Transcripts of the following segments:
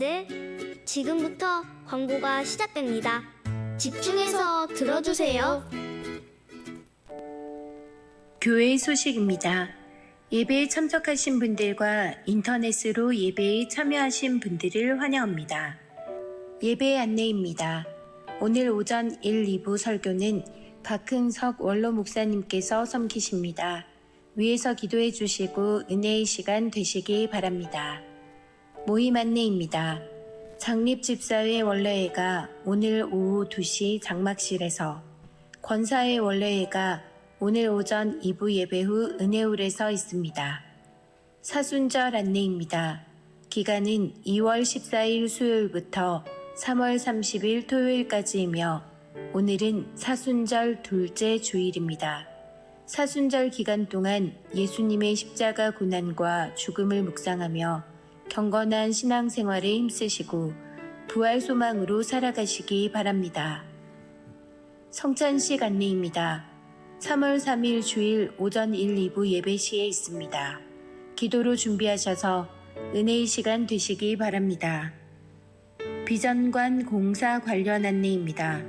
친구들, 지금부터 광고가 시작됩니다. 집중해서 들어주세요. 교회 소식입니다. 예배에 참석하신 분들과 인터넷으로 예배에 참여하신 분들을 환영합니다. 예배 안내입니다. 오늘 오전 1, 2부 설교는 박흥석 원로 목사님께서 섬기십니다. 위에서 기도해 주시고 은혜의 시간 되시기 바랍니다. 모임 안내입니다. 장립집사회 원래회가 오늘 오후 2시 장막실에서, 권사회 원래회가 오늘 오전 2부 예배 후 은혜홀에서 있습니다. 사순절 안내입니다. 기간은 2월 14일 수요일부터 3월 30일 토요일까지이며 오늘은 사순절 둘째 주일입니다. 사순절 기간 동안 예수님의 십자가 고난과 죽음을 묵상하며 경건한 신앙생활에 힘쓰시고 부활 소망으로 살아가시기 바랍니다. 성찬식 안내입니다. 3월 3일 주일 오전 1, 2부 예배 시에 있습니다. 기도로 준비하셔서 은혜의 시간 되시기 바랍니다. 비전관 공사 관련 안내입니다.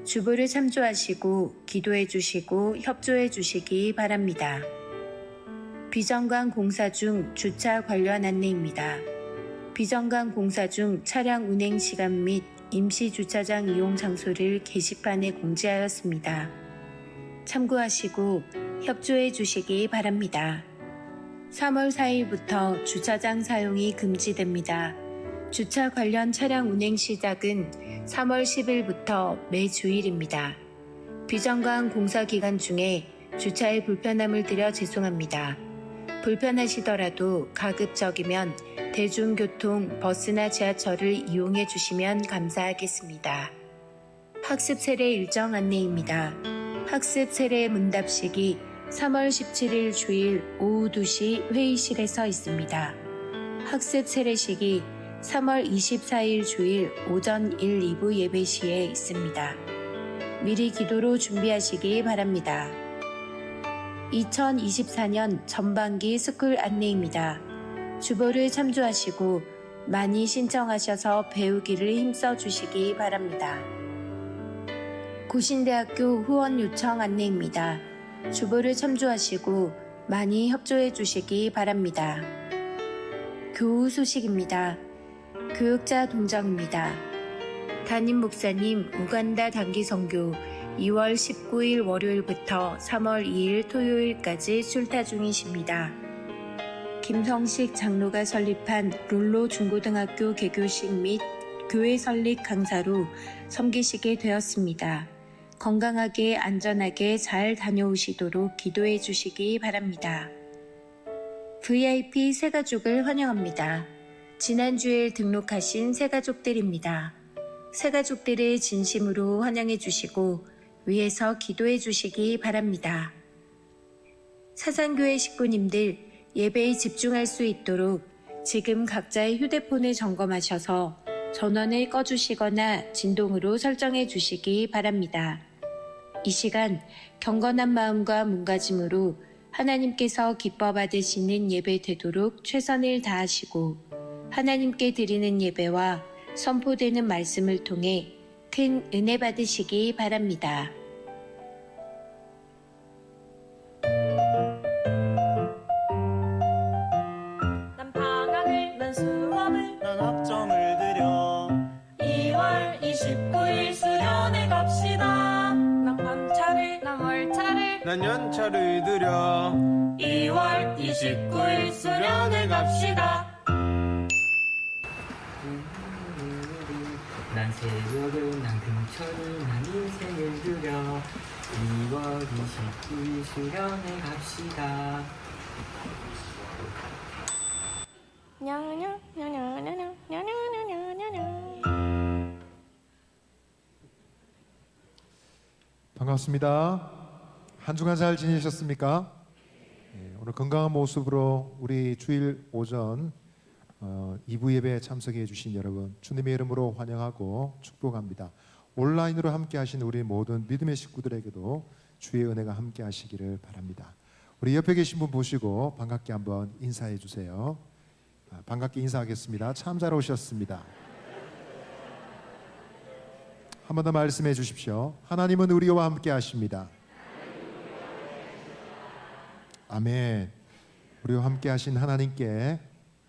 주보를 참조하시고 기도해 주시고 협조해 주시기 바랍니다. 비전관 공사 중 주차 관련 안내입니다. 비전관 공사 중 차량 운행 시간 및 임시 주차장 이용 장소를 게시판에 공지하였습니다. 참고하시고 협조해 주시기 바랍니다. 3월 4일부터 주차장 사용이 금지됩니다. 주차 관련 차량 운행 시작은 3월 10일부터 매 주일입니다. 비전관 공사 기간 중에 주차에 불편함을 드려 죄송합니다. 불편하시더라도 가급적이면 대중교통, 버스나 지하철을 이용해 주시면 감사하겠습니다. 학습 세례 일정 안내입니다. 학습 세례 문답식이 3월 17일 주일 오후 2시 회의실에서 있습니다. 학습 세례식이 3월 24일 주일 오전 1, 2부 예배 시에 있습니다. 미리 기도로 준비하시기 바랍니다. 2024년 전반기 스쿨 안내입니다. 주보를 참조하시고 많이 신청하셔서 배우기를 힘써 주시기 바랍니다. 고신대학교 후원 요청 안내입니다. 주보를 참조하시고 많이 협조해 주시기 바랍니다. 교우 소식입니다. 교육자 동정입니다. 담임 목사님 우간다 단기 선교 2월 19일 월요일부터 3월 2일 토요일까지 출타 중이십니다. 김성식 장로가 설립한 룰로 중고등학교 개교식 및 교회 설립 강사로 섬기시게 되었습니다. 건강하게 안전하게 잘 다녀오시도록 기도해 주시기 바랍니다. VIP 새가족을 환영합니다. 지난주에 등록하신 새가족들입니다. 새가족들을 진심으로 환영해 주시고 위에서 기도해 주시기 바랍니다. 사상교회 식구님들 예배에 집중할 수 있도록 지금 각자의 휴대폰을 점검하셔서 전원을 꺼주시거나 진동으로 설정해 주시기 바랍니다. 이 시간 경건한 마음과 몸가짐으로 하나님께서 기뻐 받으시는 예배 되도록 최선을 다하시고 하나님께 드리는 예배와 선포되는 말씀을 통해 큰 은혜 받으시기 바랍니다. 난 방학을, 난 수업을, 난 학점을 들여 2월 29일 수련회 갑시다. 난 관차를, 난 월차를, 난 연차를 들여 2월 29일 수련회 갑시다. 난 새벽을 난 금철을 난 인생을 들여 2월 29일 수련회 갑시다. 반갑습니다. 한 주간 잘 지내셨습니까? 오늘 건강한 모습으로 우리 주일 오전 2부 예배에 참석해 주신 여러분 주님의 이름으로 환영하고 축복합니다. 온라인으로 함께 하신 우리 모든 믿음의 식구들에게도 주의 은혜가 함께 하시기를 바랍니다. 우리 옆에 계신 분 보시고 반갑게 한번 인사해 주세요. 반갑게 인사하겠습니다. 참 잘 오셨습니다. 한 번 더 말씀해 주십시오. 하나님은 우리와 함께 하십니다. 아멘. 우리와 함께 하신 하나님께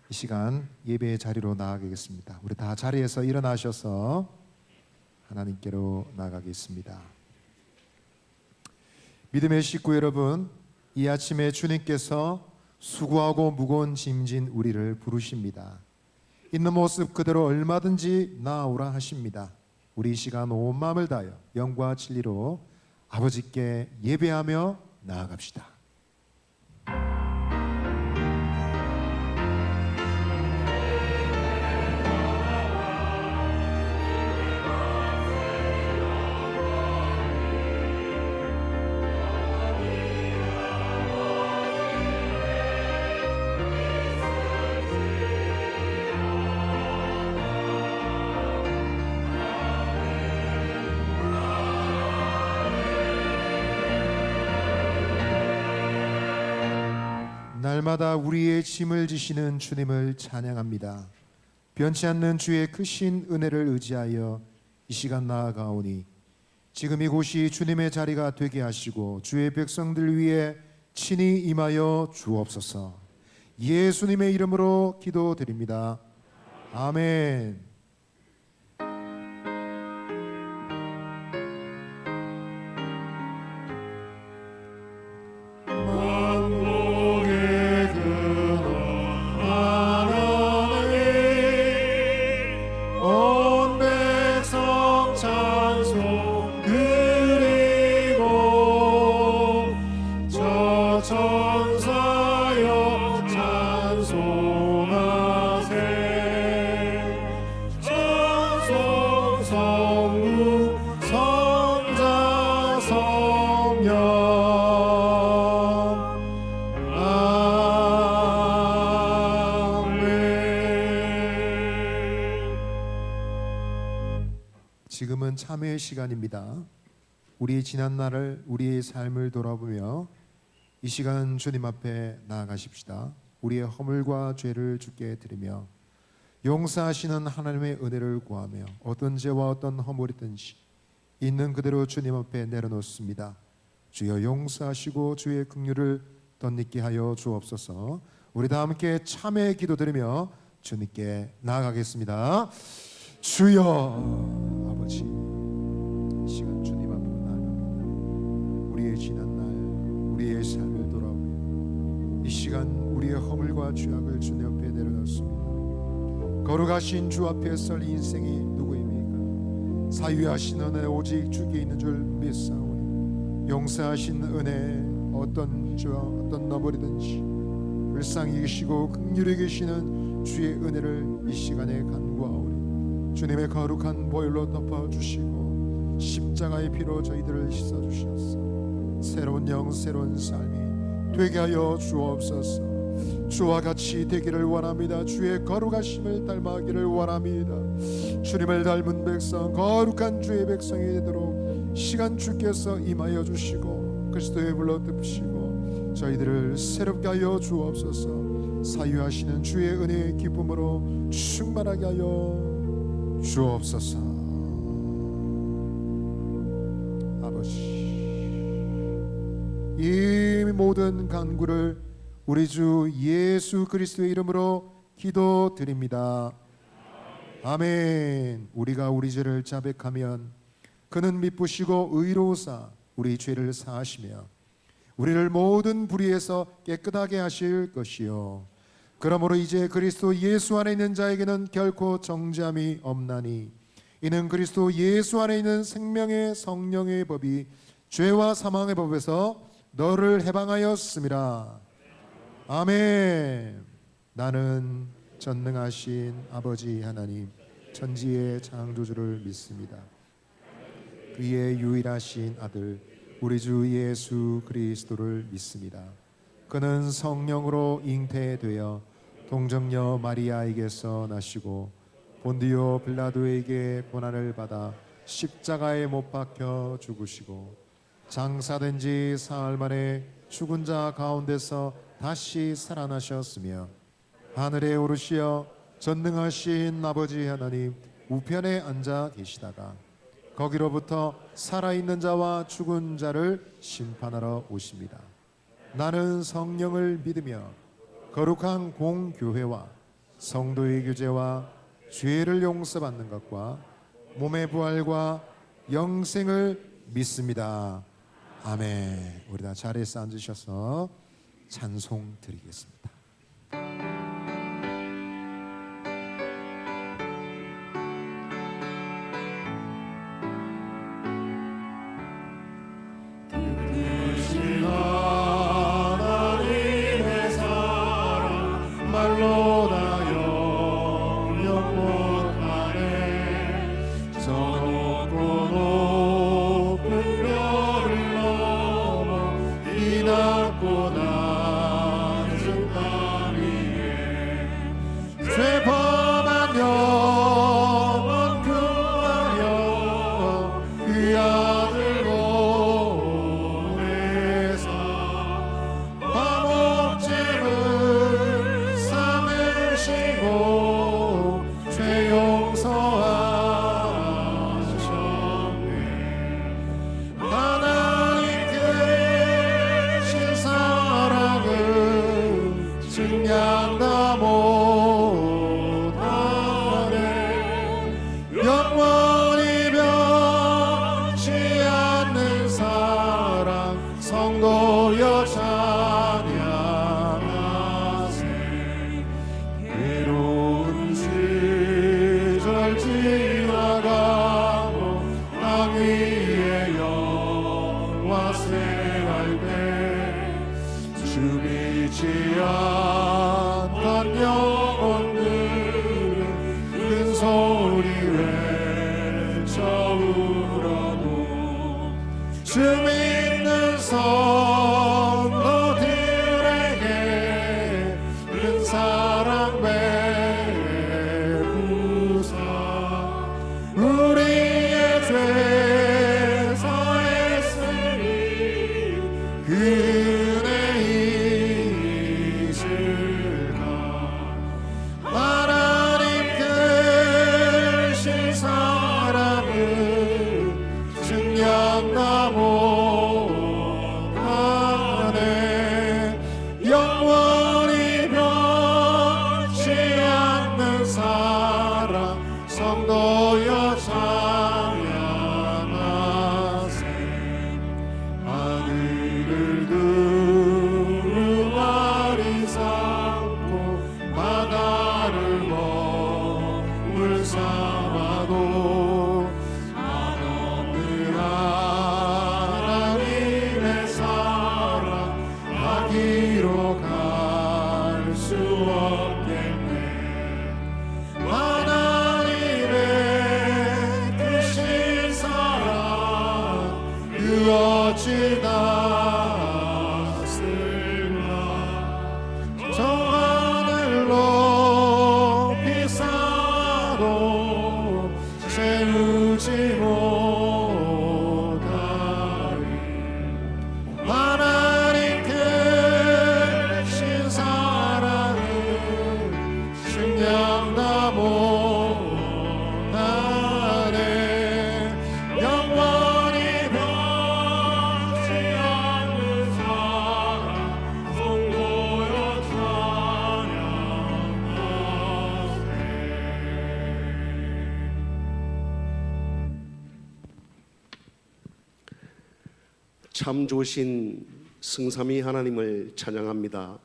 이 시간 예배의 자리로 나아가겠습니다. 우리 다 자리에서 일어나셔서 하나님께로 나아가겠습니다. 믿음의 식구 여러분, 이 아침에 주님께서 수고하고 무거운 짐진 우리를 부르십니다. 있는 모습 그대로 얼마든지 나아오라 하십니다. 우리 이 시간 온 마음을 다하여 영과 진리로 아버지께 예배하며 나아갑시다. 날마다 우리의 짐을 지시는 주님을 찬양합니다. 변치 않는 주의 크신 은혜를 의지하여 이 시간 나아가오니 지금 이곳이 주님의 자리가 되게 하시고 주의 백성들 위해 친히 임하여 주옵소서. 예수님의 이름으로 기도드립니다. 아멘. 지금은 참회의 시간입니다. 우리의 지난 날을, 우리의 삶을 돌아보며 이 시간 주님 앞에 나아가십시다. 우리의 허물과 죄를 주께 드리며 용서하시는 하나님의 은혜를 구하며 어떤 죄와 어떤 허물이든지 있는 그대로 주님 앞에 내려놓습니다. 주여 용서하시고 주의 긍휼을 덧입게 하여 주옵소서. 우리 다 함께 참회 기도드리며 주님께 나아가겠습니다. 주여 아버지, 이 시간 주님 앞으로 나아갑니다. 우리의 지난 날, 우리의 삶을 돌아보며 이 시간 우리의 허물과 죄악을 주님 앞에 내려놓습니다. 거룩하신 주 앞에 설 인생이 누구입니까? 사유하신 은혜 오직 주께 있는 줄 믿사오니 용서하신 은혜 어떤 죄와 어떤 너버리든지 불쌍히 계시고 긍휼히 계시는 주의 은혜를 이 시간에 간구하오니 주님의 거룩한 보혈로 덮어주시고 십자가의 피로 저희들을 씻어주셨어. 새로운 영 새로운 삶이 되게 하여 주옵소서. 주와 같이 되기를 원합니다. 주의 거룩하심을 닮아가기를 원합니다. 주님을 닮은 백성, 거룩한 주의 백성이 되도록 시간 주께서 임하여 주시고 그리스도의 불로 덮으시고 저희들을 새롭게 하여 주옵소서. 사유하시는 주의 은혜의 기쁨으로 충만하게 하여 주옵소서. 아버지, 이 모든 간구를 우리 주 예수 그리스도의 이름으로 기도드립니다. 아멘. 우리가 우리 죄를 자백하면 그는 미쁘시고 의로우사 우리 죄를 사하시며 우리를 모든 불의에서 깨끗하게 하실 것이요 그러므로 이제 그리스도 예수 안에 있는 자에게는 결코 정죄함이 없나니 이는 그리스도 예수 안에 있는 생명의 성령의 법이 죄와 사망의 법에서 너를 해방하였음이라. 아멘. 나는 전능하신 아버지 하나님 천지의 창조주를 믿습니다. 그의 유일하신 아들 우리 주 예수 그리스도를 믿습니다. 그는 성령으로 잉태되어 동정녀 마리아에게서 나시고 본디오 빌라도에게 고난을 받아 십자가에 못 박혀 죽으시고 장사된 지 사흘 만에 죽은 자 가운데서 다시 살아나셨으며 하늘에 오르시어 전능하신 아버지 하나님 우편에 앉아 계시다가 거기로부터 살아있는 자와 죽은 자를 심판하러 오십니다. 나는 성령을 믿으며 거룩한 공교회와 성도의 교제와 죄를 용서받는 것과 몸의 부활과 영생을 믿습니다. 아멘. 우리 다 자리에서 앉으셔서 찬송 드리겠습니다. 하나님의 사랑 말로 다 영영 못하네. 저 높고 높은 별을 넘어 이 낮고 낮은 땅 위에 죄 범한 영혼 구하여 그 아들 보내사 화목제물 삼으시고 죄 용서하셨네. 하나님 크신 사랑은 증량다 못하네. 영원히 변치 않는 사랑 성도여 찬양하세. 외로운 시절 지나가고 땅 위에 영화 생활 때 주 믿지 않던 영혼들은 큰 소리 외쳐 울어도 주 믿는 성도들에게 큰 사랑 베푸사 우리의 죄 사했으니 그 은혜 있을까. 하나님 크신 사랑은 증량다 못하네. 영원히 변치 않는 사랑 성도여 찬양하세. 하늘을 두루마리 삼고 바다를 먹물 삼아도 한없는 하나님의 사랑 아기로 갈 수 없겠네. 하나님의 크신 사랑 그 어찌 닿았을까. 저 하늘 높이 쌓아도 채우지 못하리. 하나님 크신 사랑은 증량다 못하네. 영원히 변치 않는 사랑 성도여 찬양하세. 참 좋으신 승삼위 하나님을 찬양합니다.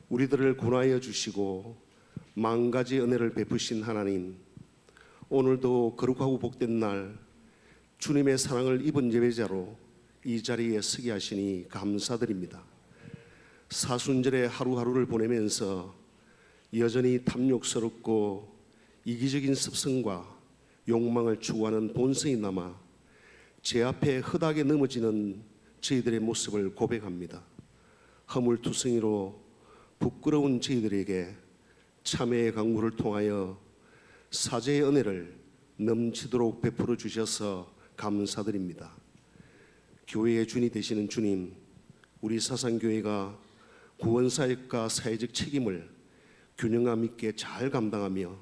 우리들을 구원하여 주시고 만 가지 은혜를 베푸신 하나님, 오늘도 거룩하고 복된 날 주님의 사랑을 입은 예배자로 이 자리에 서게 하시니 감사드립니다. 사순절의 하루하루를 보내면서 여전히 탐욕스럽고 이기적인 습성과 욕망을 추구하는 본성이 남아 제 앞에 허다하게 넘어지는 저희들의 모습을 고백합니다. 허물투성이로 부끄러운 저희들에게 참회의 강구를 통하여 사죄의 은혜를 넘치도록 베풀어 주셔서 감사드립니다. 교회의 주인이 되시는 주님, 우리 사상교회가 구원사역과 사회적 책임을 균형감 있게 잘 감당하며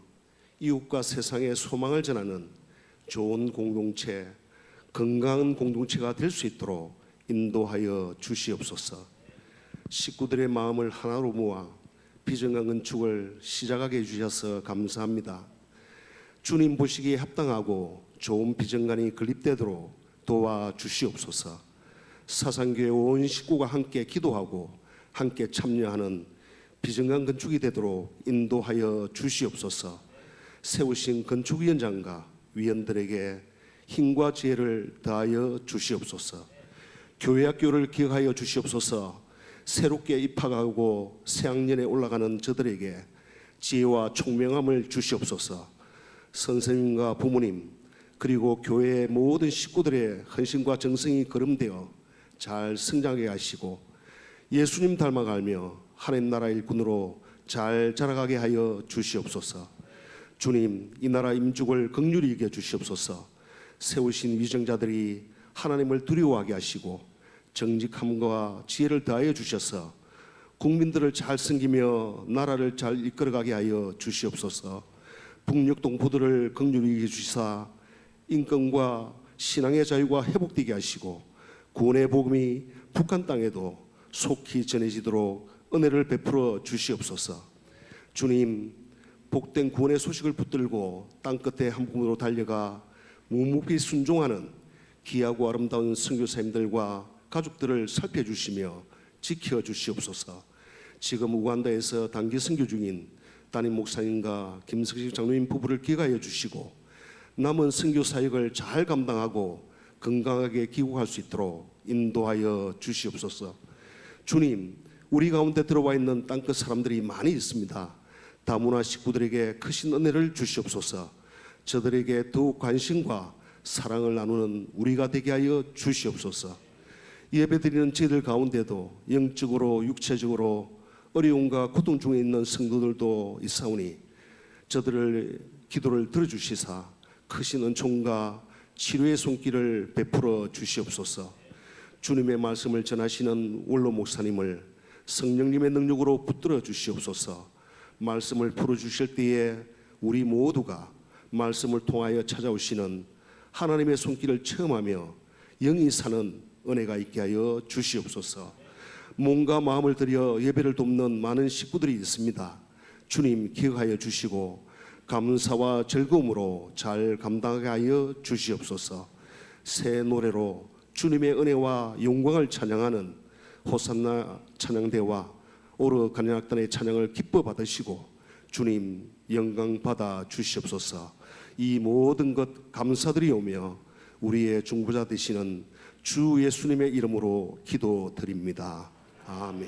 이웃과 세상에 소망을 전하는 좋은 공동체, 건강한 공동체가 될 수 있도록 인도하여 주시옵소서. 식구들의 마음을 하나로 모아 비전강 건축을 시작하게 해주셔서 감사합니다. 주님 보시기에 합당하고 좋은 비전관이 건립되도록 도와주시옵소서. 사상교회 온 식구가 함께 기도하고 함께 참여하는 비전관 건축이 되도록 인도하여 주시옵소서. 세우신 건축위원장과 위원들에게 힘과 지혜를 더하여 주시옵소서. 교회학교를 기억하여 주시옵소서. 새롭게 입학하고 새학년에 올라가는 저들에게 지혜와 총명함을 주시옵소서. 선생님과 부모님 그리고 교회의 모든 식구들의 헌신과 정성이 거름되어 잘 성장하게 하시고 예수님 닮아가며 하나님 나라 일꾼으로 잘 자라가게 하여 주시옵소서. 주님, 이 나라 임죽을 긍휼히 여겨 주시옵소서. 세우신 위정자들이 하나님을 두려워하게 하시고 정직함과 지혜를 더하여 주셔서 국민들을 잘 섬기며 나라를 잘 이끌어가게 하여 주시옵소서. 북녘 동포들을 긍휼히 여겨 주시사 인권과 신앙의 자유가 회복되게 하시고 구원의 복음이 북한 땅에도 속히 전해지도록 은혜를 베풀어 주시옵소서. 주님, 복된 구원의 소식을 붙들고 땅끝에 한 품으로 달려가 묵묵히 순종하는 귀하고 아름다운 선교사님들과 가족들을 살펴주시며 지켜주시옵소서. 지금 우간다에서 단기 선교 중인 담임 목사님과 김석식 장로님 부부를 기억하여 주시고 남은 선교 사역을 잘 감당하고 건강하게 귀국할 수 있도록 인도하여 주시옵소서. 주님, 우리 가운데 들어와 있는 땅끝 사람들이 많이 있습니다. 다문화 식구들에게 크신 은혜를 주시옵소서. 저들에게 더욱 관심과 사랑을 나누는 우리가 되게 하여 주시옵소서. 예배드리는 저희들 가운데도 영적으로 육체적으로 어려움과 고통 중에 있는 성도들도 있사오니 저들을 기도를 들어주시사 크신 은총과 치료의 손길을 베풀어 주시옵소서. 주님의 말씀을 전하시는 원로 목사님을 성령님의 능력으로 붙들어 주시옵소서. 말씀을 풀어주실 때에 우리 모두가 말씀을 통하여 찾아오시는 하나님의 손길을 체험하며 영이 사는 은혜가 있게 하여 주시옵소서. 몸과 마음을 들여 예배를 돕는 많은 식구들이 있습니다. 주님 기억하여 주시고 감사와 즐거움으로 잘 감당하게 하여 주시옵소서. 새 노래로 주님의 은혜와 영광을 찬양하는 호산나 찬양대와 오르 간야악단의 찬양을 기뻐 받으시고 주님 영광 받아 주시옵소서. 이 모든 것 감사드리오며 우리의 중보자 되시는 주 예수님의 이름으로 기도드립니다. 아멘.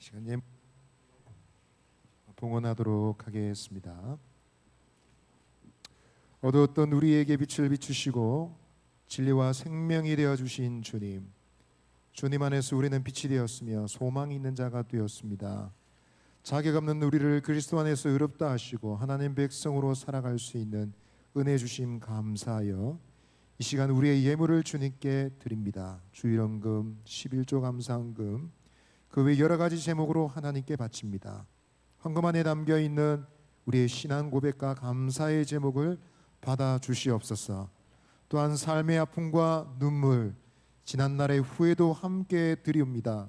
시간 봉헌하도록 하겠습니다. 어두웠던 우리에게 빛을 비추시고 진리와 생명이 되어 주신 주님, 주님 안에서 우리는 빛이 되었으며 소망이 있는 자가 되었습니다. 자격 없는 우리를 그리스도 안에서 의롭다 하시고 하나님 백성으로 살아갈 수 있는 은혜 주심 감사하여 이 시간 우리의 예물을 주님께 드립니다. 주일헌금, 11조 감사헌금, 그 외 여러 가지 제목으로 하나님께 바칩니다. 헌금 안에 담겨 있는 우리의 신앙 고백과 감사의 제목을 받아 주시옵소서. 또한 삶의 아픔과 눈물, 지난날의 후회도 함께 드리옵니다.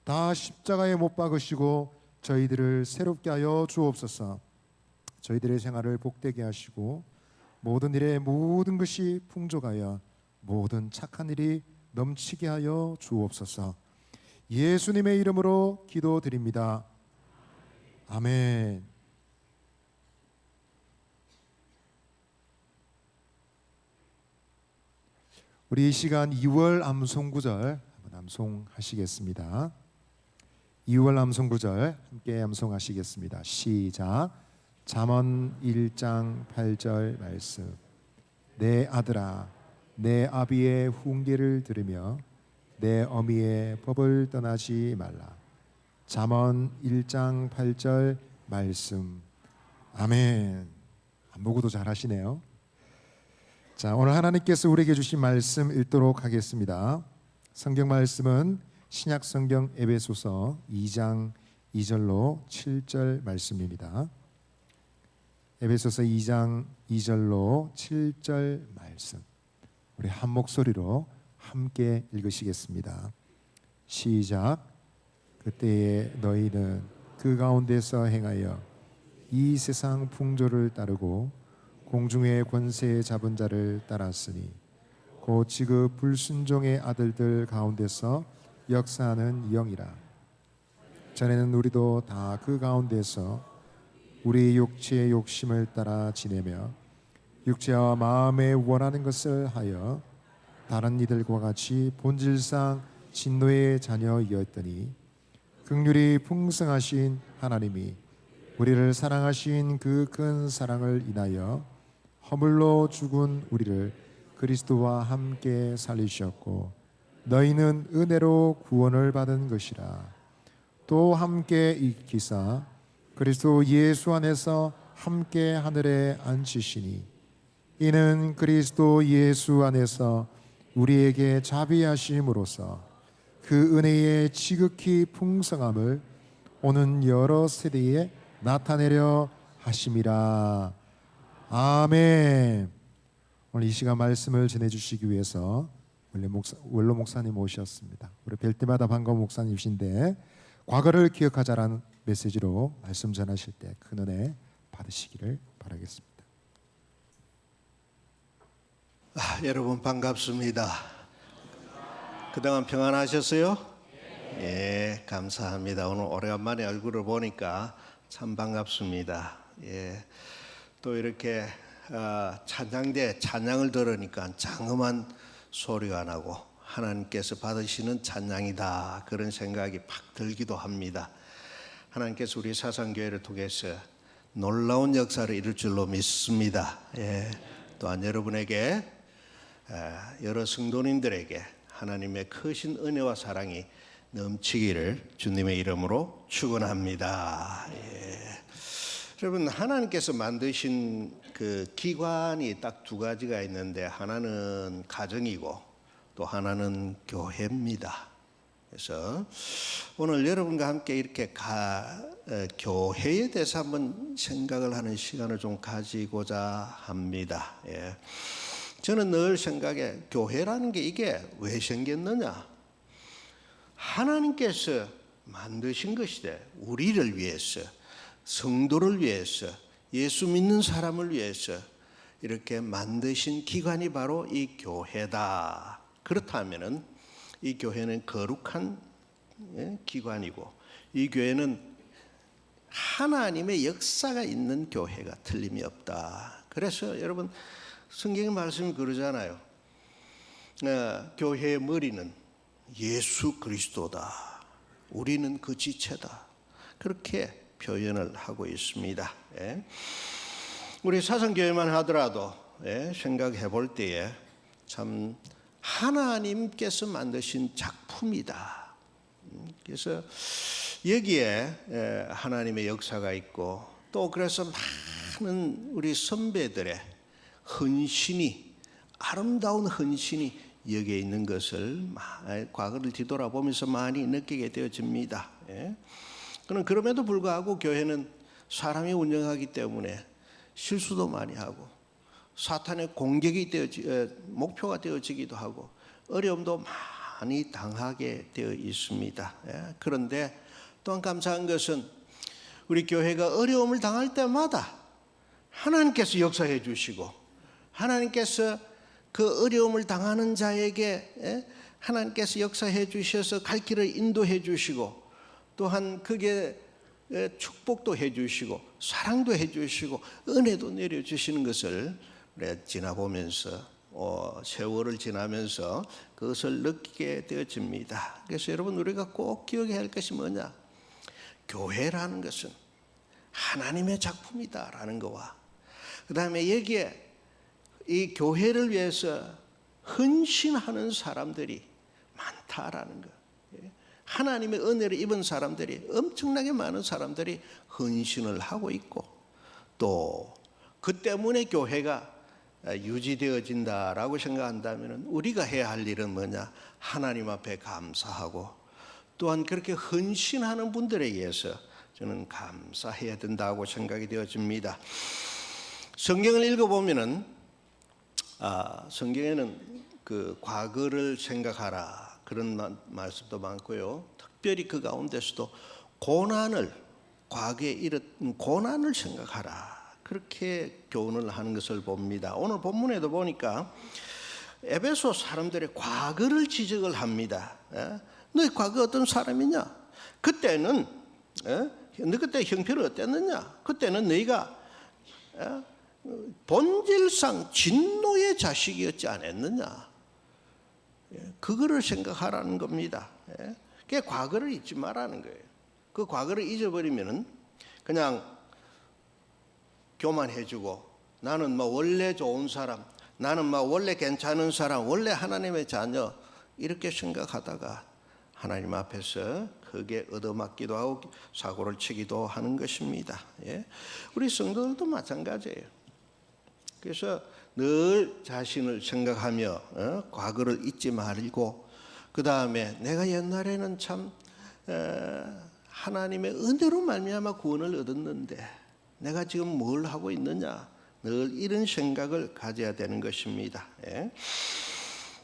다 십자가에 못 박으시고 저희들을 새롭게 하여 주옵소서. 저희들의 생활을 복되게 하시고 모든 일에 모든 것이 풍족하여 모든 착한 일이 넘치게 하여 주옵소서. 예수님의 이름으로 기도드립니다. 아멘. 우리 이 시간 2월 암송구절 한번 암송하시겠습니다. 2월 암송구절 함께 암송하시겠습니다. 시작. 잠언 1장 8절 말씀. 내 아들아, 내 아비의 훈계를 들으며 내 어미의 법을 떠나지 말라. 잠언 1장 8절 말씀. 아멘. 안 보고도 잘하시네요. 자, 오늘 하나님께서 우리에게 주신 말씀 읽도록 하겠습니다. 성경 말씀은 신약 성경 에베소서 2장 2절로 7절 말씀입니다. 에베소서 2장 2절로 7절 말씀. 우리 한 목소리로 함께 읽으시겠습니다. 시작. 그때에 너희는 그 가운데서 행하여 이 세상 풍조를 따르고 공중의 권세 잡은 자를 따랐으니 곧 지극 불순종의 아들들 가운데서 역사하는 영이라. 전에는 우리도 다 그 가운데서 우리 육체의 욕심을 따라 지내며 육체와 마음에 원하는 것을 하여 다른 이들과 같이 본질상 진노의 자녀이었더니 긍휼이 풍성하신 하나님이 우리를 사랑하신 그 큰 사랑을 인하여 허물로 죽은 우리를 그리스도와 함께 살리셨고 너희는 은혜로 구원을 받은 것이라. 또 함께 익히사 그리스도 예수 안에서 함께 하늘에 앉히시니 이는 그리스도 예수 안에서 우리에게 자비하심으로써 그 은혜의 지극히 풍성함을 오는 여러 세대에 나타내려 하심이라. 아멘. 오늘 이 시간 말씀을 전해주시기 위해서 원로 목사님 모셨습니다. 우리 뵐 때마다 반가운 목사님이신데 과거를 기억하자라는 메시지로 말씀 전하실 때 큰 은혜 받으시기를 바라겠습니다. 여러분 반갑습니다. 그동안 평안하셨어요? 예, 감사합니다. 오늘 오래간만에 얼굴을 보니까 참 반갑습니다. 예, 또 이렇게 찬양대 찬양을 들으니까 장엄한 소리가 나고 하나님께서 받으시는 찬양이다 그런 생각이 팍 들기도 합니다. 하나님께서 우리 사상교회를 통해서 놀라운 역사를 이룰 줄로 믿습니다. 예, 또한 여러분에게 여러 성도님들에게 하나님의 크신 은혜와 사랑이 넘치기를 주님의 이름으로 축원합니다. 예. 여러분 하나님께서 만드신 그 기관이 딱 두 가지가 있는데 하나는 가정이고 또 하나는 교회입니다. 그래서 오늘 여러분과 함께 이렇게 교회에 대해서 한번 생각을 하는 시간을 좀 가지고자 합니다. 예. 저는 늘 생각해 교회라는 게 이게 왜 생겼느냐? 하나님께서 만드신 것이래. 우리를 위해서, 성도를 위해서, 예수 믿는 사람을 위해서 이렇게 만드신 기관이 바로 이 교회다. 그렇다면은 이 교회는 거룩한 기관이고 이 교회는 하나님의 역사가 있는 교회가 틀림이 없다. 그래서 여러분 성경의 말씀이 그러잖아요. 교회의 머리는 예수 그리스도다. 우리는 그 지체다. 그렇게 표현을 하고 있습니다. 예. 우리 사상교회만 하더라도 생각해 볼 때에 참 하나님께서 만드신 작품이다. 그래서 여기에 하나님의 역사가 있고 또 그래서 많은 우리 선배들의 헌신이 아름다운 헌신이 여기에 있는 것을 과거를 뒤돌아보면서 많이 느끼게 되어집니다. 그럼에도 불구하고 교회는 사람이 운영하기 때문에 실수도 많이 하고 사탄의 공격이 목표가 되어지기도 하고 어려움도 많이 당하게 되어 있습니다. 그런데 또한 감사한 것은 우리 교회가 어려움을 당할 때마다 하나님께서 역사해 주시고 하나님께서 그 어려움을 당하는 자에게 하나님께서 역사해 주셔서 갈 길을 인도해 주시고 또한 그게 축복도 해 주시고 사랑도 해 주시고 은혜도 내려 주시는 것을 지나보면서 세월을 지나면서 그것을 느끼게 되어집니다. 그래서 여러분 우리가 꼭 기억해야 할 것이 뭐냐? 교회라는 것은 하나님의 작품이다라는 거와 그 다음에 여기에 이 교회를 위해서 헌신하는 사람들이 많다라는 거. 하나님의 은혜를 입은 사람들이 엄청나게 많은 사람들이 헌신을 하고 있고 또 그 때문에 교회가 유지되어진다라고 생각한다면 우리가 해야 할 일은 뭐냐? 하나님 앞에 감사하고 또한 그렇게 헌신하는 분들에 의해서 저는 감사해야 된다고 생각이 되어집니다. 성경을 읽어보면은 성경에는 그 과거를 생각하라 그런 말씀도 많고요. 특별히 그 가운데서도 과거에 이른 고난을 생각하라 그렇게 교훈을 하는 것을 봅니다. 오늘 본문에도 보니까 에베소 사람들의 과거를 지적을 합니다. 너희 과거 어떤 사람이냐? 그때는 너 그때 형편이 어땠느냐? 그때는 너희가 본질상 진노의 자식이었지 않았느냐? 그거를 생각하라는 겁니다. 그게 과거를 잊지 말라는 거예요. 그 과거를 잊어버리면은 그냥 교만해지고 나는 원래 좋은 사람, 나는 원래 괜찮은 사람, 원래 하나님의 자녀 이렇게 생각하다가 하나님 앞에서 크게 얻어맞기도 하고 사고를 치기도 하는 것입니다. 우리 성도들도 마찬가지예요. 그래서 늘 자신을 생각하며 과거를 잊지 말고 그 다음에 내가 옛날에는 참 하나님의 은혜로 말미암아 구원을 얻었는데 내가 지금 뭘 하고 있느냐 늘 이런 생각을 가져야 되는 것입니다.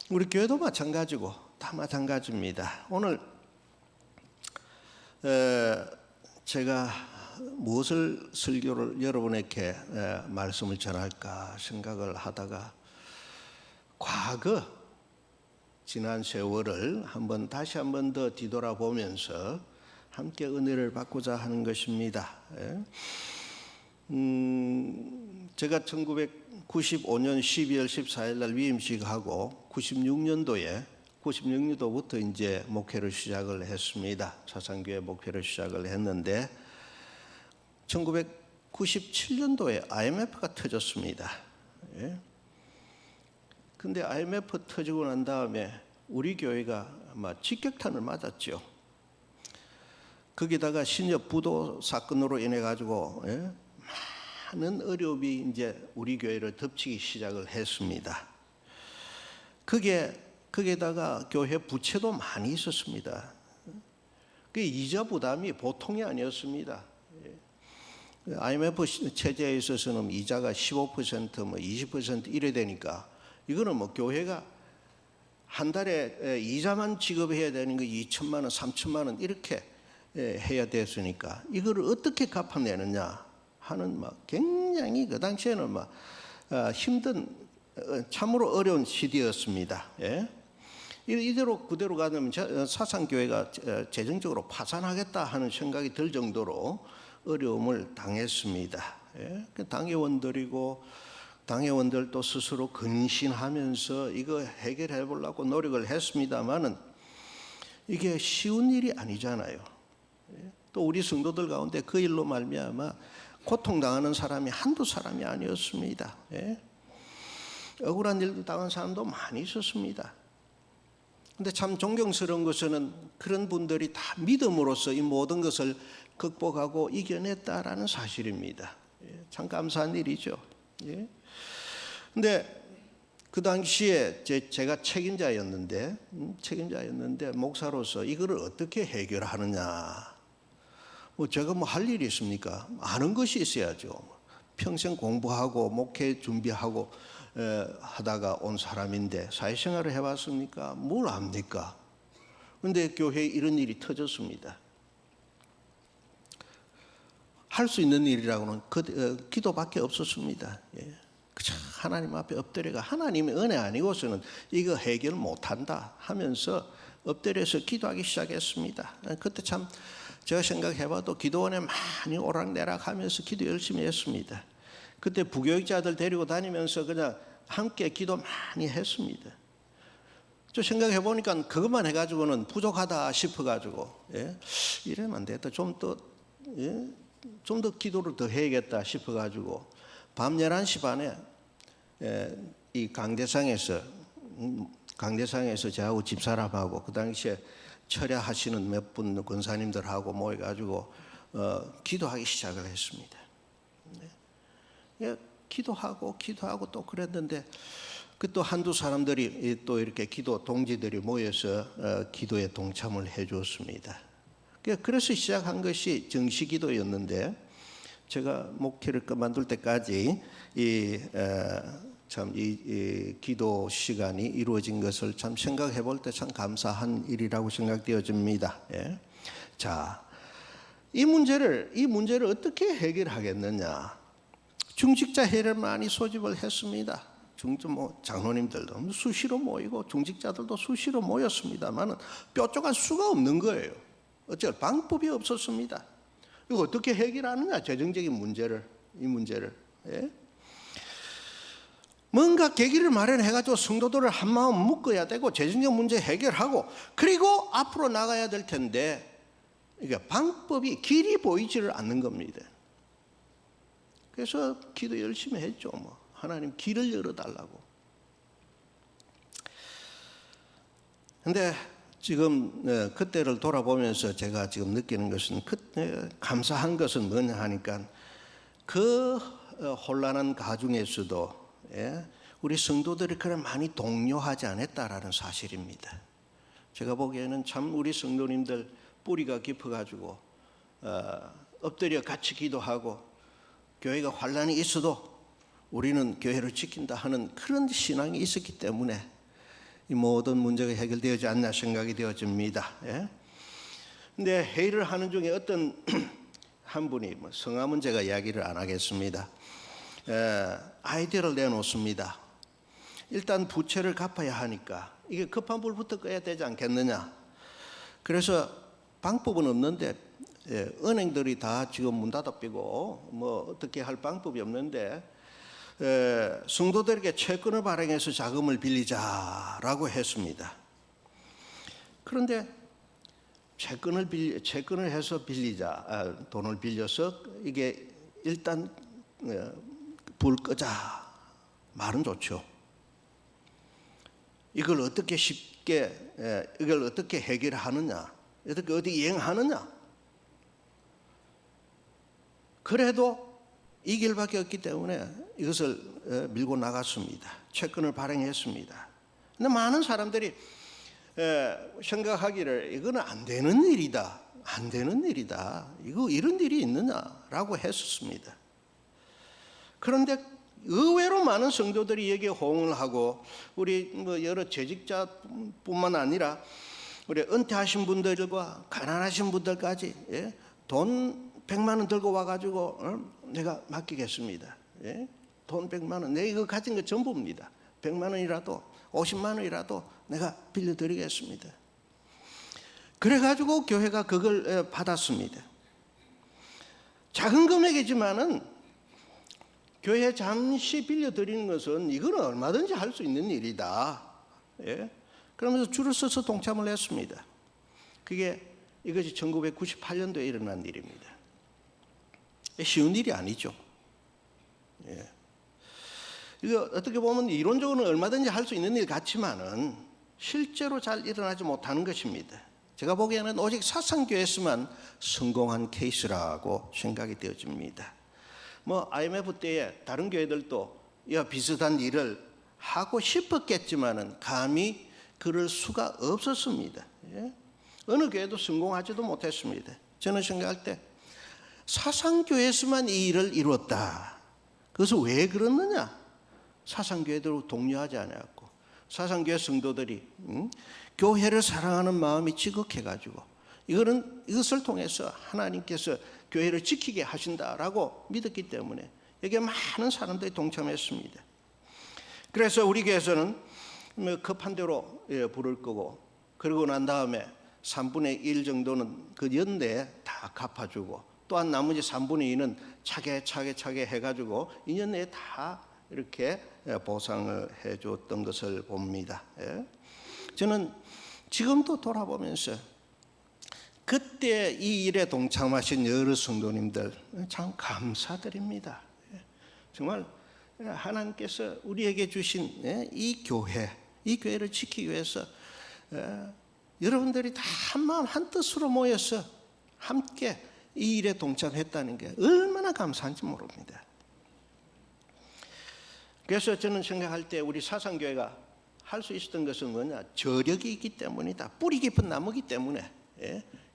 우리 교회도 마찬가지고 다 마찬가지입니다. 오늘 제가 무엇을 설교를 여러분에게 말씀을 전할까 생각을 하다가 과거 지난 세월을 다시 한 번 더 뒤돌아보면서 함께 은혜를 받고자 하는 것입니다. 제가 1995년 12월 14일 날 위임식하고 96년도부터 이제 목회를 시작을 했습니다. 사상교회 목회를 시작을 했는데 1997년도에 IMF가 터졌습니다. 근데 IMF 터지고 난 다음에 우리 교회가 아마 직격탄을 맞았죠. 거기다가 신협 부도 사건으로 인해 가지고 많은 어려움이 이제 우리 교회를 덮치기 시작을 했습니다. 거기에다가 교회 부채도 많이 있었습니다. 그 이자 부담이 보통이 아니었습니다. IMF 체제에 있어서는 이자가 15% 20% 이래 되니까 이거는 교회가 한 달에 이자만 지급해야 되는 거 2천만 원, 3천만 원 이렇게 해야 됐으니까 이거를 어떻게 갚아내느냐 하는 굉장히 그 당시에는 힘든 참으로 어려운 시대였습니다. 이대로 그대로 가면 사상교회가 재정적으로 파산하겠다 하는 생각이 들 정도로 어려움을 당했습니다. 당회원들도 스스로 근신하면서 이거 해결해 보려고 노력을 했습니다만은 이게 쉬운 일이 아니잖아요. 또 우리 성도들 가운데 그 일로 말미암아 고통당하는 사람이 한두 사람이 아니었습니다. 억울한 일도 당한 사람도 많이 있었습니다. 근데 참 존경스러운 것은 그런 분들이 다 믿음으로써 이 모든 것을 극복하고 이겨냈다라는 사실입니다. 참 감사한 일이죠. 근데 그 당시에 제가 책임자였는데 목사로서 이거를 어떻게 해결하느냐. 제가 할 일이 있습니까? 아는 것이 있어야죠. 평생 공부하고 목회 준비하고 하다가 온 사람인데 사회생활을 해봤습니까? 뭘 압니까? 그런데 교회에 이런 일이 터졌습니다. 할 수 있는 일이라고는 기도밖에 없었습니다. 그저 하나님 앞에 엎드려가 하나님의 은혜 아니고서는 이거 해결 못한다 하면서 엎드려서 기도하기 시작했습니다. 그때 참 제가 생각해봐도 기도원에 많이 오락내락하면서 기도 열심히 했습니다. 그때 부교육자들 데리고 다니면서 그냥 함께 기도 많이 했습니다. 저 생각해보니까 그것만 해가지고는 부족하다 싶어가지고 이러면 안 되겠다. 좀 더 기도를 더 해야겠다 싶어가지고 밤 11시 반에 이 강대상에서 저하고 집사람하고 그 당시에 철야하시는 몇 분 권사님들하고 모여가지고 기도하기 시작을 했습니다. 기도하고 또 그랬는데 그 또 한두 사람들이 또 이렇게 기도 동지들이 모여서 기도에 동참을 해 주었습니다. 그래서 시작한 것이 정시기도였는데 제가 목회를 그만둘 때까지 이 기도 시간이 이루어진 것을 참 생각해 볼 때 참 감사한 일이라고 생각되어집니다. 자, 이 문제를 어떻게 해결하겠느냐? 중직자 회를 많이 소집을 했습니다. 장로님들도 수시로 모이고 중직자들도 수시로 모였습니다만은 뾰족한 수가 없는 거예요. 어쩔 방법이 없었습니다. 이거 어떻게 해결하느냐? 재정적인 이 문제를. 뭔가 계기를 마련해가지고 성도들을 한마음 묶어야 되고 재정적 문제 해결하고 그리고 앞으로 나가야 될 텐데 이게 방법이 길이 보이지를 않는 겁니다. 그래서 기도 열심히 했죠. 하나님 길을 열어달라고. 근데 지금 그때를 돌아보면서 제가 지금 느끼는 것은 감사한 것은 뭐냐 하니까 그 혼란한 가중에서도 우리 성도들이 그래 많이 동요하지 않았다라는 사실입니다. 제가 보기에는 참 우리 성도님들 뿌리가 깊어가지고 엎드려 같이 기도하고 교회가 환란이 있어도 우리는 교회를 지킨다 하는 그런 신앙이 있었기 때문에 이 모든 문제가 해결되지 않나 생각이 되어집니다. 근데 회의를 하는 중에 어떤 한 분이 성함은 제가 이야기를 안 하겠습니다. 아이디어를 내놓습니다. 일단 부채를 갚아야 하니까 이게 급한 불부터 꺼야 되지 않겠느냐. 그래서 방법은 없는데 은행들이 다 지금 문 닫아삐고 어떻게 할 방법이 없는데 성도들에게 채권을 발행해서 자금을 빌리자라고 했습니다. 그런데 채권을 해서 돈을 빌려서 이게 일단 불 끄자 말은 좋죠. 이걸 어떻게 이걸 어떻게 해결하느냐, 어디 이행하느냐. 그래도 이 길밖에 없기 때문에 이것을 밀고 나갔습니다. 채권을 발행했습니다. 근데 많은 사람들이 생각하기를 이거는 안 되는 일이다. 이런 일이 있느냐라고 했었습니다. 그런데 의외로 많은 성도들이 여기에 호응을 하고 우리 여러 재직자뿐만 아니라 우리 은퇴하신 분들과 가난하신 분들까지 돈 100만 원 들고 와가지고 내가 맡기겠습니다. 돈 100만 원, 내 이거 가진 거 전부입니다. 100만 원이라도 50만 원이라도 내가 빌려드리겠습니다. 그래가지고 교회가 그걸 받았습니다. 작은 금액이지만은 교회에 잠시 빌려드리는 것은 이거는 얼마든지 할 수 있는 일이다. 그러면서 줄을 서서 동참을 했습니다. 이것이 1998년도에 일어난 일입니다. 쉬운 일이 아니죠. 예. 이거 어떻게 보면 이론적으로는 얼마든지 할 수 있는 일 같지만은 실제로 잘 일어나지 못하는 것입니다. 제가 보기에는 오직 사상교회에서만 성공한 케이스라고 생각이 되어집니다. IMF 때에 다른 교회들도 이와 비슷한 일을 하고 싶었겠지만은 감히 그럴 수가 없었습니다. 예? 어느 교회도 성공하지도 못했습니다. 저는 생각할 때 사상교회에서만 이 일을 이루었다. 그래서 왜 그렇느냐? 사상교회대로 독려하지 않았고 사상교회 성도들이 교회를 사랑하는 마음이 지극해가지고 이것을 통해서 하나님께서 교회를 지키게 하신다라고 믿었기 때문에 여기에 많은 사람들이 동참했습니다. 그래서 우리 교회에서는 급한 대로 부를 거고 그러고 난 다음에 3분의 1 정도는 그 연내에 다 갚아주고 또한 나머지 3분의 2는 차게 해가지고 2년 내에 다 이렇게 보상을 해줬던 것을 봅니다. 저는 지금도 돌아보면서 그때 이 일에 동참하신 여러 성도님들 참 감사드립니다. 정말 하나님께서 우리에게 주신 이 교회를 지키기 위해서 여러분들이 다 한마음 한뜻으로 모여서 함께 이 일에 동참했다는 게 얼마나 감사한지 모릅니다. 그래서 저는 생각할 때 우리 사상교회가 할 수 있었던 것은 뭐냐? 저력이 있기 때문이다. 뿌리 깊은 나무기 때문에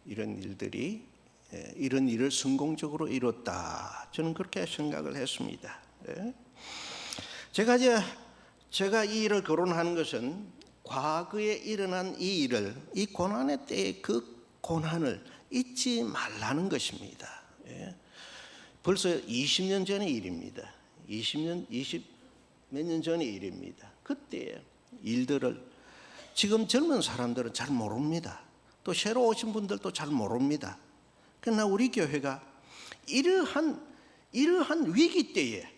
이런 일을 성공적으로 이뤘다. 저는 그렇게 생각을 했습니다. 제가 이 일을 거론하는 것은 과거에 일어난 이 고난의 때의 그 고난을 잊지 말라는 것입니다. 벌써 20년 전의 일입니다. 20몇 년 전의 일입니다. 그때의 일들을 지금 젊은 사람들은 잘 모릅니다. 또 새로 오신 분들도 잘 모릅니다. 그러나 우리 교회가 이러한 위기 때에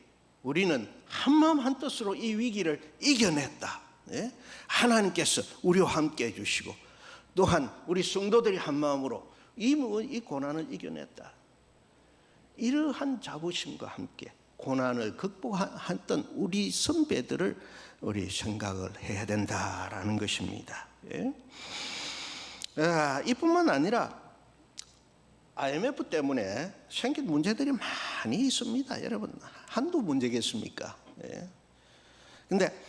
우리는 한마음 한뜻으로 이 위기를 이겨냈다. 하나님께서 우리와 함께 해주시고 또한 우리 성도들이 한마음으로 이 고난을 이겨냈다. 이러한 자부심과 함께 고난을 극복했던 우리 선배들을 우리 생각을 해야 된다라는 것입니다. 이뿐만 아니라 IMF 때문에 생긴 문제들이 많이 있습니다. 여러분, 한두 문제겠습니까? 근데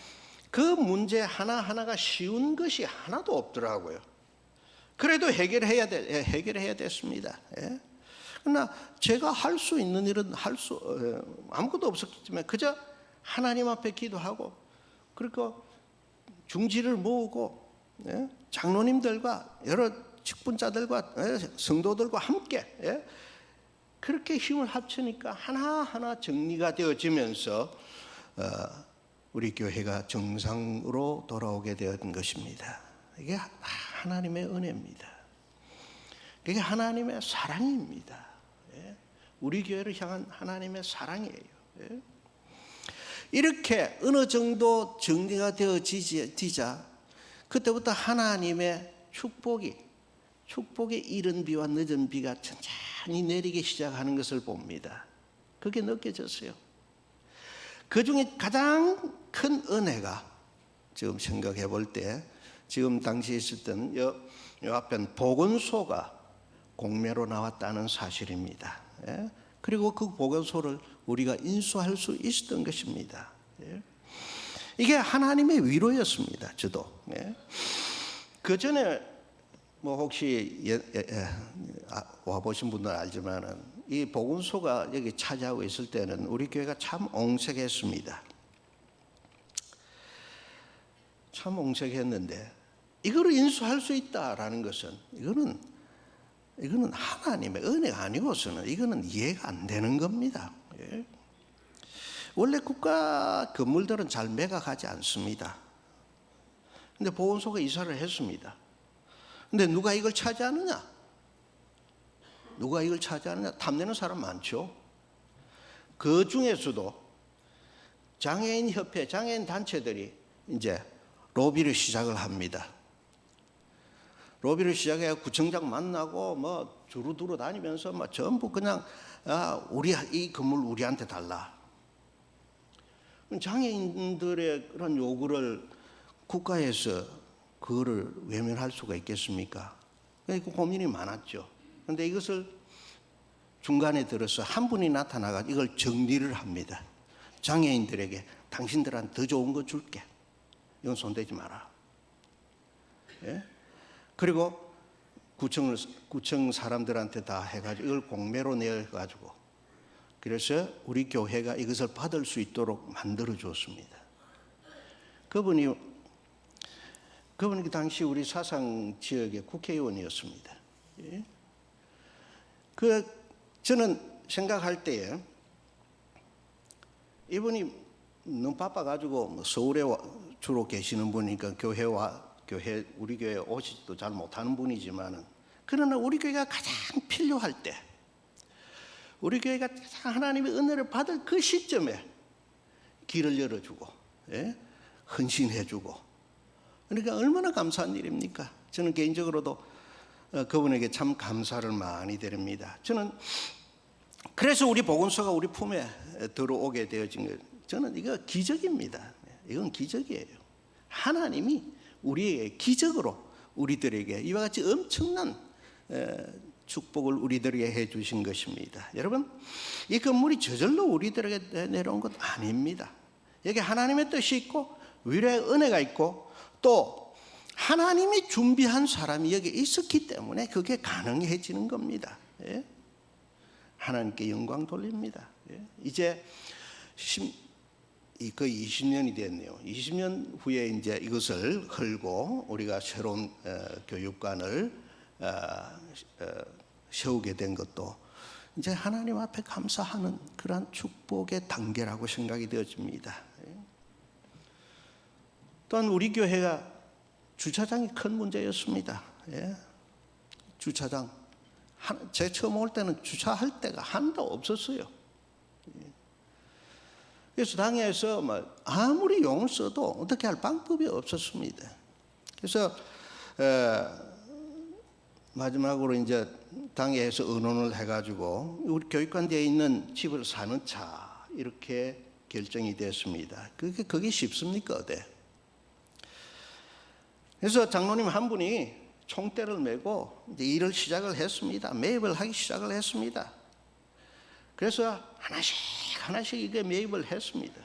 그 문제 하나하나가 쉬운 것이 하나도 없더라고요. 그래도 해결해야 됐습니다. 그러나 제가 할 수 있는 일은 아무것도 없었지만 그저 하나님 앞에 기도하고 그리고 중지를 모으고 장로님들과 여러 직분자들과 성도들과 함께 그렇게 힘을 합치니까 하나하나 정리가 되어지면서 우리 교회가 정상으로 돌아오게 되었던 것입니다. 이게 하나님의 은혜입니다. 이게 하나님의 사랑입니다. 우리 교회를 향한 하나님의 사랑이에요. 이렇게 어느 정도 정리가 되어지자 그때부터 하나님의 축복이 이른 비와 늦은 비가 천천히 내리기 시작하는 것을 봅니다. 그게 느껴졌어요. 그 중에 가장 큰 은혜가 지금 생각해 볼 때 지금 당시에 있었던 요 앞엔 보건소가 공매로 나왔다는 사실입니다. 그리고 그 보건소를 우리가 인수할 수 있었던 것입니다. 이게 하나님의 위로였습니다. 저도. 그 전에 혹시 와보신 분들은 알지만은 이 보건소가 여기 차지하고 있을 때는 우리 교회가 참 옹색했습니다. 참 옹색했는데 이거를 인수할 수 있다라는 것은 이거는 하나님의 은혜가 아니고서는 이거는 이해가 안 되는 겁니다. 원래 국가 건물들은 잘 매각하지 않습니다. 근데 보건소가 이사를 했습니다. 근데 누가 이걸 차지하느냐? 탐내는 사람 많죠. 그 중에서도 장애인 협회, 장애인 단체들이 이제 로비를 시작을 합니다. 로비를 시작해 구청장 만나고 뭐 두루두루 다니면서 막 전부 그냥 우리 이 건물 우리한테 달라. 장애인들의 그런 요구를 국가에서 그거를 외면할 수가 있겠습니까? 그러니까 고민이 많았죠. 그런데 이것을 중간에 들어서 한 분이 나타나가 이걸 정리를 합니다. 장애인들에게 당신들한테 더 좋은 거 줄게. 이건 손대지 마라. 예? 그리고 구청 사람들한테 다 해가지고 이걸 공매로 내가지고 그래서 우리 교회가 이것을 받을 수 있도록 만들어 줬습니다. 그분이 그 당시 우리 사상 지역의 국회의원이었습니다. 예? 저는 생각할 때에 이분이 너무 바빠가지고 뭐 서울에 주로 계시는 분이니까 우리 교회 오시지도 잘 못하는 분이지만은 그러나 우리 교회가 가장 필요할 때 우리 교회가 가장 하나님의 은혜를 받을 그 시점에 길을 열어주고 예? 헌신해주고 그러니까 얼마나 감사한 일입니까? 저는 개인적으로도 그분에게 참 감사를 많이 드립니다. 저는 그래서 우리 복음서가 우리 품에 들어오게 되어진 것 저는 이거 기적입니다. 이건 기적이에요. 하나님이 우리의 기적으로 우리들에게 이와 같이 엄청난 축복을 우리들에게 해 주신 것입니다. 여러분, 이 건물이 저절로 우리들에게 내려온 것 아닙니다. 여기 하나님의 뜻이 있고 위로의 은혜가 있고 또 하나님이 준비한 사람이 여기 있었기 때문에 그게 가능해지는 겁니다. 예? 하나님께 영광 돌립니다. 예? 이제 거의 20년이 됐네요. 20년 후에 이제 이것을 헐고 우리가 새로운 교육관을 세우게 된 것도 이제 하나님 앞에 감사하는 그러한 축복의 단계라고 생각이 되어집니다. 또한 우리 교회가 주차장이 큰 문제였습니다. 예. 주차장 제가 처음 올 때는 주차할 데가 하나도 없었어요. 그래서 당에서 아무리 용을 써도 어떻게 할 방법이 없었습니다. 그래서 마지막으로 이제 당에서 의논을 해가지고 우리 교육관대에 있는 집을 사는 차 이렇게 결정이 됐습니다. 그게 쉽습니까? 어때? 그래서 장로님 한 분이 총대를 메고 이제 일을 시작을 했습니다. 매입을 하기 시작을 했습니다. 그래서 하나씩 이게 매입을 했습니다.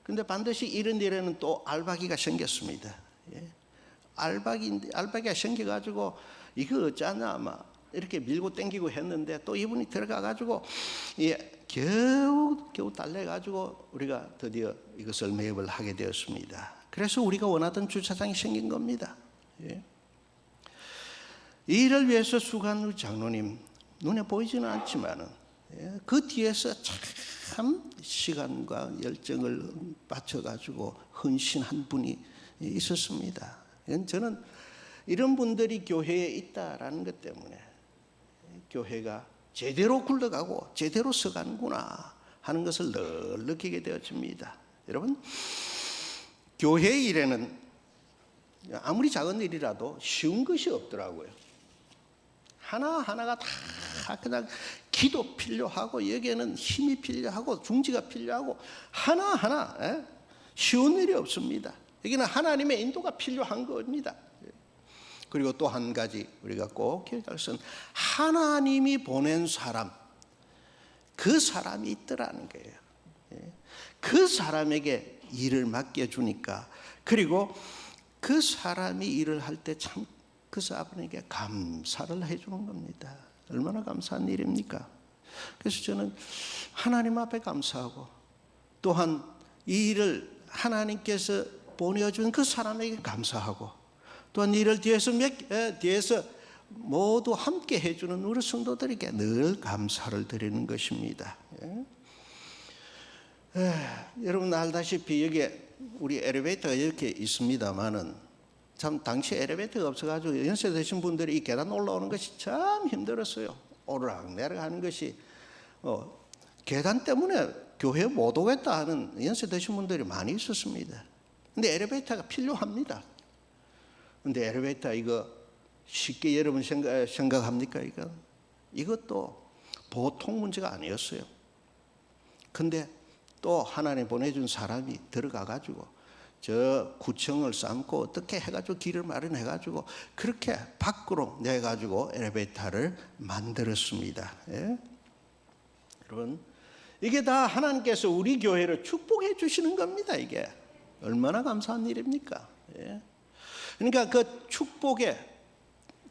그런데 반드시 이런 일에는 또 알박이가 생겼습니다. 예. 알박이가 생겨가지고 이거 어쩌나 막 이렇게 밀고 당기고 했는데 또 이분이 들어가가지고 겨우 달래가지고 우리가 드디어 이것을 매입을 하게 되었습니다. 그래서 우리가 원하던 주차장이 생긴 겁니다. 예. 이 일을 위해서 수고한 우리 장로님 눈에 보이지는 않지만은 그 뒤에서 참 시간과 열정을 바쳐가지고 헌신한 분이 있었습니다. 저는 이런 분들이 교회에 있다라는 것 때문에 교회가 제대로 굴러가고 제대로 서가는구나 하는 것을 늘 느끼게 되어집니다. 여러분, 교회 일에는 아무리 작은 일이라도 쉬운 것이 없더라고요. 하나하나가 다 그냥 기도 필요하고 여기에는 힘이 필요하고 중지가 필요하고 하나하나 쉬운 일이 없습니다. 여기는 하나님의 인도가 필요한 겁니다. 그리고 또 한 가지 우리가 꼭 기억할 것은 하나님이 보낸 사람, 그 사람이 있더라는 거예요. 그 사람에게 일을 맡겨주니까 그리고 그 사람이 일을 할 때 참 그 사람에게 감사를 해주는 겁니다. 얼마나 감사한 일입니까? 그래서 저는 하나님 앞에 감사하고 또한 이 일을 하나님께서 보내준 그 사람에게 감사하고 또한 이를 뒤에서 모두 함께 해주는 우리 성도들에게 늘 감사를 드리는 것입니다. 여러분 알다시피 여기 우리 엘리베이터가 이렇게 있습니다만은 참 당시 엘리베이터가 없어가지고 연세 드신 분들이 이 계단 올라오는 것이 참 힘들었어요. 오르락내리락 하는 것이 계단 때문에 교회 못 오겠다 하는 연세 드신 분들이 많이 있었습니다. 근데 엘리베이터가 필요합니다. 근데 엘리베이터 이거 쉽게 여러분 생각합니까? 이것도 보통 문제가 아니었어요. 근데 또 하나님 보내준 사람이 들어가가지고 저 구청을 쌓고 어떻게 해가지고 길을 마련해가지고 그렇게 밖으로 내가지고 엘리베이터를 만들었습니다. 예? 여러분, 이게 다 하나님께서 우리 교회를 축복해 주시는 겁니다. 이게 얼마나 감사한 일입니까? 예? 그러니까 그 축복의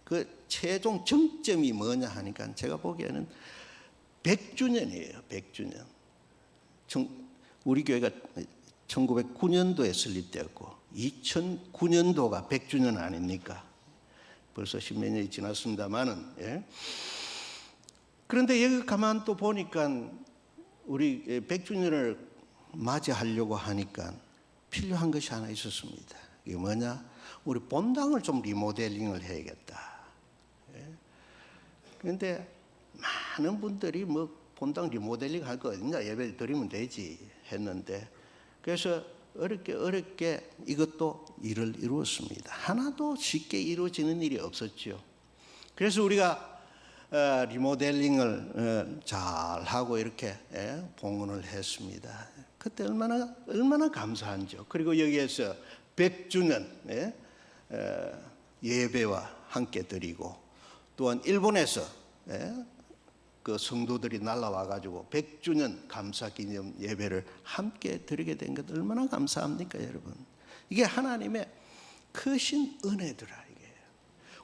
그 최종 정점이 뭐냐 하니까 제가 보기에는 100주년이에요. 100주년. 우리 교회가 1909년도에 설립되었고 2009년도가 100주년 아닙니까? 벌써 10몇 년이 지났습니다만은, 예? 그런데 여기 가만 또 보니까 우리 100주년을 맞이하려고 하니까 필요한 것이 하나 있었습니다. 이게 뭐냐? 우리 본당을 좀 리모델링을 해야겠다. 그런데 많은 분들이 뭐 본당 리모델링 할 거 어딨냐, 예배 드리면 되지 했는데, 그래서 어렵게 이것도 일을 이루었습니다. 하나도 쉽게 이루어지는 일이 없었죠. 그래서 우리가 리모델링을 잘 하고 이렇게 봉헌을 했습니다. 그때 얼마나 감사한죠. 그리고 여기에서 100주년 예배와 함께 드리고, 또한 일본에서 그 성도들이 날라와 가지고 100주년 감사 기념 예배를 함께 드리게 된 것 얼마나 감사합니까, 여러분? 이게 하나님의 크신 은혜더라 이게.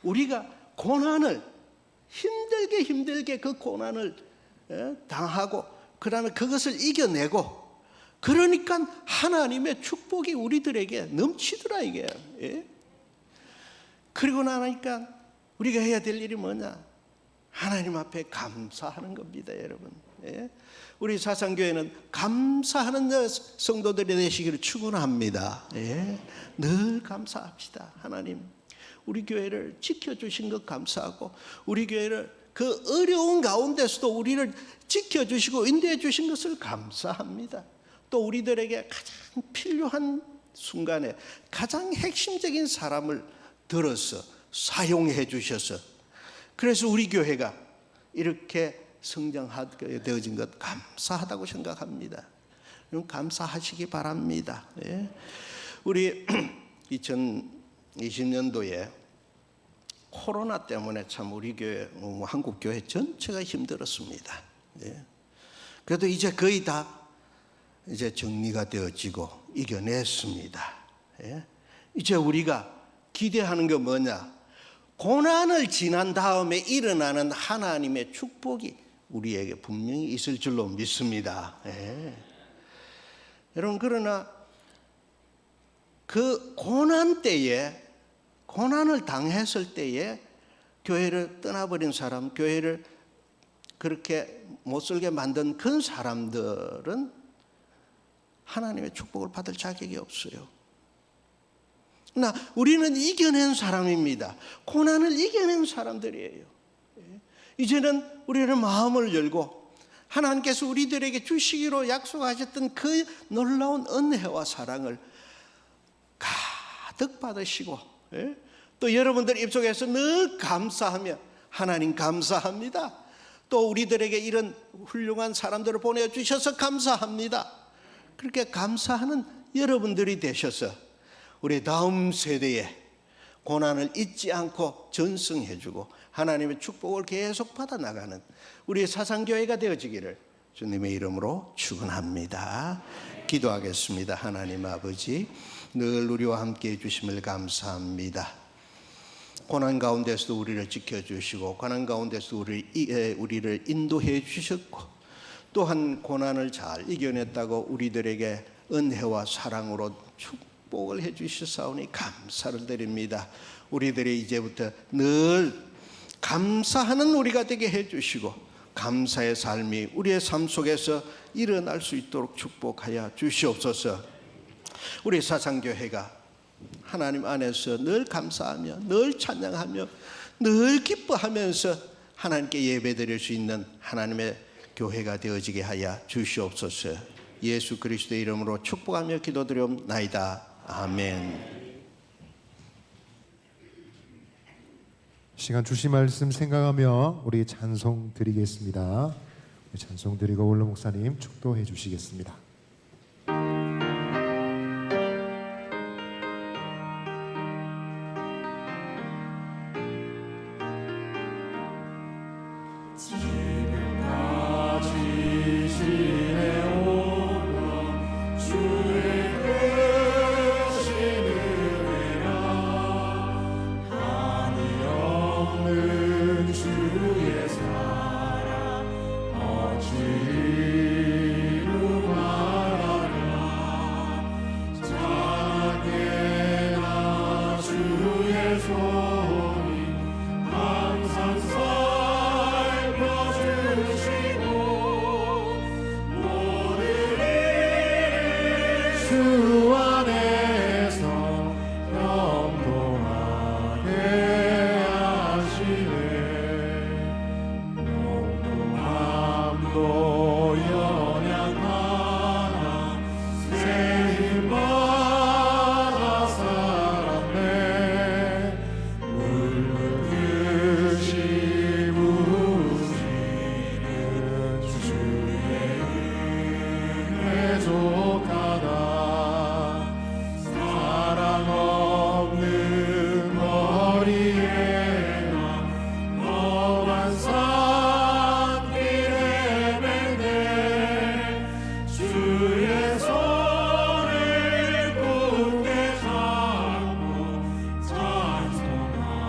우리가 고난을 힘들게 그 고난을 당하고 그다음에 그것을 이겨내고, 그러니까 하나님의 축복이 우리들에게 넘치더라 이게. 예? 그리고 나니까 우리가 해야 될 일이 뭐냐? 하나님 앞에 감사하는 겁니다, 여러분. 예? 우리 사상교회는 감사하는 성도들이 되시기를 축원합니다. 예? 늘 감사합시다. 하나님, 우리 교회를 지켜주신 것 감사하고, 우리 교회를 그 어려운 가운데서도 우리를 지켜주시고 인도해 주신 것을 감사합니다. 또 우리들에게 가장 필요한 순간에 가장 핵심적인 사람을 들어서 사용해 주셔서, 그래서 우리 교회가 이렇게 성장하게 되어진 것 감사하다고 생각합니다. 여러분 감사하시기 바랍니다. 예. 우리 2020년도에 코로나 때문에 참 우리 교회, 한국 교회 전체가 힘들었습니다. 예. 그래도 이제 거의 다 이제 정리가 되어지고 이겨냈습니다. 예. 이제 우리가 기대하는 게 뭐냐? 고난을 지난 다음에 일어나는 하나님의 축복이 우리에게 분명히 있을 줄로 믿습니다. 예. 여러분, 그러나 그 고난 때에, 고난을 당했을 때에 교회를 떠나버린 사람, 교회를 그렇게 못살게 만든 그 사람들은 하나님의 축복을 받을 자격이 없어요. 그러나 우리는 이겨낸 사람입니다. 고난을 이겨낸 사람들이에요. 이제는 우리는 마음을 열고 하나님께서 우리들에게 주시기로 약속하셨던 그 놀라운 은혜와 사랑을 가득 받으시고, 또 여러분들 입속에서 늘 감사하며, 하나님 감사합니다, 또 우리들에게 이런 훌륭한 사람들을 보내주셔서 감사합니다, 그렇게 감사하는 여러분들이 되셔서 우리 다음 세대에 고난을 잊지 않고 전승해주고 하나님의 축복을 계속 받아나가는 우리 사상교회가 되어지기를 주님의 이름으로 축원합니다. 기도하겠습니다. 하나님 아버지, 늘 우리와 함께해 주심을 감사합니다. 고난 가운데서도 우리를 지켜주시고 고난 가운데서 우리를 인도해 주셨고, 또한 고난을 잘 이겨냈다고 우리들에게 은혜와 사랑으로 축복을 해 주셨사오니 감사를 드립니다. 우리들이 이제부터 늘 감사하는 우리가 되게 해 주시고 감사의 삶이 우리의 삶 속에서 일어날 수 있도록 축복하여 주시옵소서. 우리 사상교회가 하나님 안에서 늘 감사하며 늘 찬양하며 늘 기뻐하면서 하나님께 예배드릴 수 있는 하나님의 교회가 되어지게 하여 주시옵소서. 예수 그리스도의 이름으로 축복하며 기도드리옵나이다. 아멘. 시간 주신 말씀 생각하며 우리 찬송 드리겠습니다. 찬송 드리고 원로 목사님 축도해 주시겠습니다. 주 안에서 영동하게 하시네. 영동함도 연약하나 새 힘 받아 살았네. 물든듯이 부으시는 주의 은혜 족하다.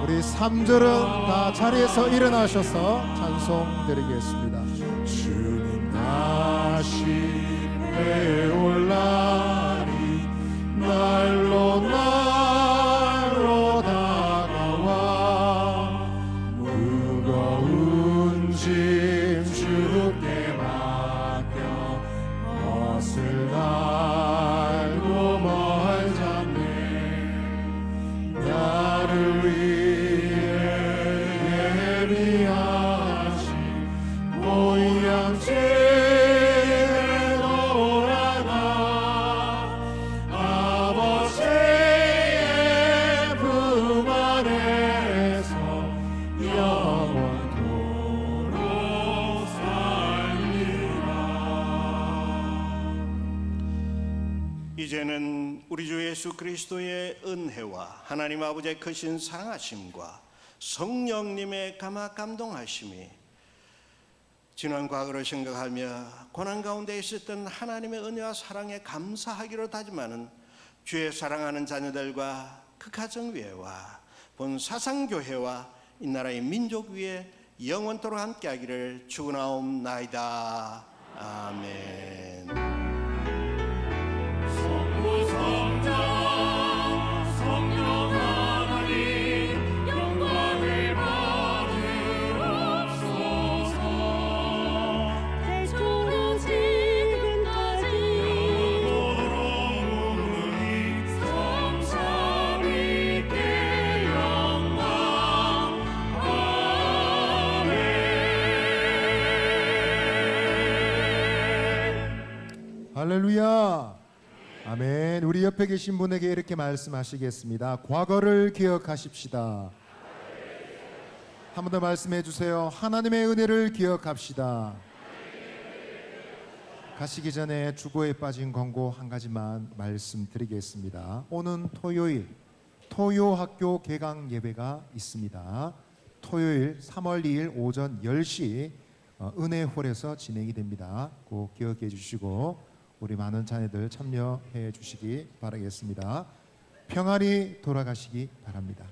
우리 3절은 다 자리에서 일어나셔서 찬송 드리겠습니다. 주님 다시 배올 날이 날로 날로 다가와 무거운 짐 주께 맡겨 벗을 달고 뭘 잡네. 나를 위해 예비하신 보양제 돌아가 아버지의 품 안에서 영원토록 살리라. 이제는 우리 주 예수 그리스도의 은혜와 하나님 아버지의 크신 사랑하심과 성령님의 감화 감동하심이 지난 과거를 생각하며 고난 가운데 있었던 하나님의 은혜와 사랑에 감사하기로 다짐하는 주의 사랑하는 자녀들과 그 가정 위에와 본 사상교회와 이 나라의 민족 위에 영원토록 함께하기를 축원하옵나이다. 아멘. 할렐루야. 아멘. 우리 옆에 계신 분에게 이렇게 말씀하시겠습니다. 과거를 기억하십시다. 한 번 더 말씀해 주세요. 하나님의 은혜를 기억합시다. 가시기 전에 주고에 빠진 광고 한 가지만 말씀드리겠습니다. 오는 토요일 토요학교 개강 예배가 있습니다. 토요일 3월 2일 오전 10시 은혜홀에서 진행이 됩니다. 꼭 기억해 주시고 우리 많은 자녀들 참여해 주시기 바라겠습니다. 평안히 돌아가시기 바랍니다.